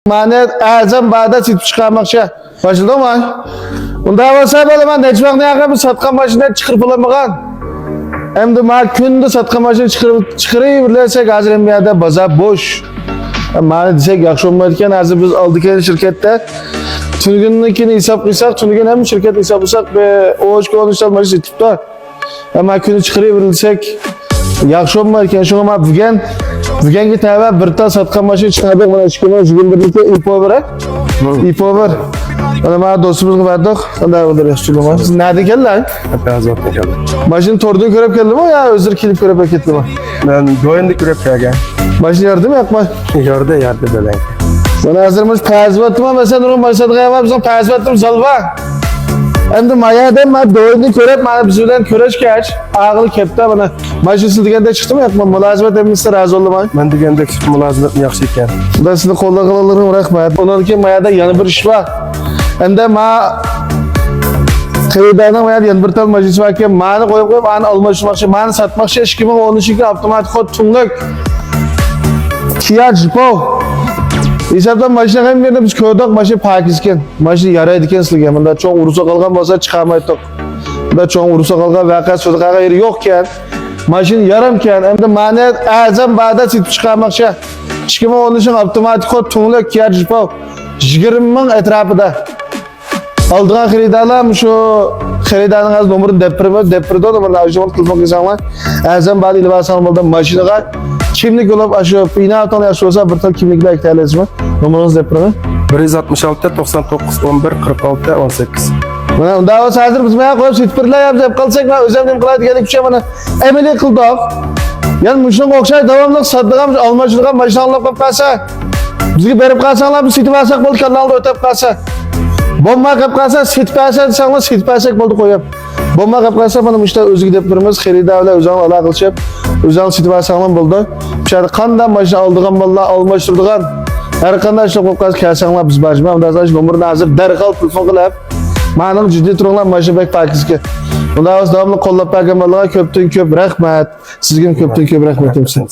Mane azam bağda çıkıp çıkarmakça. Başladı mı? Bunda olsa böyle ben neçmek ne yakın bir satkan başına çıkırıp bulamagan. Hem de ma günde satkan başına çıkırıp birlersek hazır emniyada baza boş. Mane desek yakşı olmayken hazır biz aldık yani şirkette. Tünügününkini hesap kıysak, tünügün hem şirket hesaplasak ve o hoş konuşlar maçı tuttu. Ama günü çıkırıp birlersek yakşı olmayken şuna ma Bugün tabi bir ta satkan maşını çıkardık, bana çıkıyor, bugün birlikte ipo bırak. İpo var. Bana bana dostumuzla verdik, sen de burada yaşıyorsun. Siz nerede geldin lan? Pazarda geldim. Maşını torduğun körep geldi mi ya özür kilip körep gitti mi? Ben doyundu kürep geldim. Maşını yardı mı yakma? Yardı böyle. Bana hazırmış payazbattım ama sen onun maşını kayamam, sen payazbattım zalva. Hem de maya dem ben doyundu körep, bana bizimden köreş geç. Ağlı kepte bana. Maşını sildigende çıktı mı yakma? Mülazmet eminizse razı oldu mu? Ben degende küçük mülazimet mi yaxşı iken. Ben sizi kolda kalalarını bırakmayın. Onunki mayada yanı bir iş var. Hem de ma xeridana mayada yanı bir tal majlis var ki mani koyup ani almışmakçı, mani satmakçı iş kimi onun için ki avtomatik kod tunluk. Kiyar jipo. Hesaptan maşına hem yerine biz köydük maşını pakizken. Maşını yaraydı ken silgen. Bunda çok urusa kalgan olsa çıkarmaydık. Bunda çok urusa kalgan vaka sözü yeri yokken. Maşını yaramken hem de mani azam bağda çıkıp çıkarmakçı. Çıkımı onun için avtomatik kod tunluk kiyar jipo. 20 bin etrafında. Aldığın xeridarlar şu xeridarın az numarını deprede numarını avcımak kılmak insanlar. Azam bağlı ilibas almadan maşinaga kimlik olup aşağı bina atan yaşıyorsa bir tal kimlikle eklerleriz mi? Numaranız deprede. 166 99 11 46 18. Bana onda o hazır biz maya koyup sitpirle yapacak kalsak ben özlemdim kılaydı gelip bir şey bana emeli kıldık. Yani müşün okşay devamlı sattığım almacılığa maşina alıp kalsa. Bizge berip kalsanlar biz sitip alsak bol kanalda ötep kalsa. Bomba kap kalsa sitip alsak sanma sitip alsak boldu koyup. Bomba kap kalsa bana işte özü gidip birimiz xeridavla özün ala kılışıp özün sitip alsak boldu. Şöyle kandan maşina aldığım valla almıştırdığım. Her kandan işte kokaz kalsanlar biz bacıma. Ondan sonra numarını hazır derhal telefon kılıp. Manım ciddi turunlar maşina bek pakizki. Bundan devamlı kollap bakım vallaha köptün köp rahmet. Sizgin köptün köp rahmetim sen.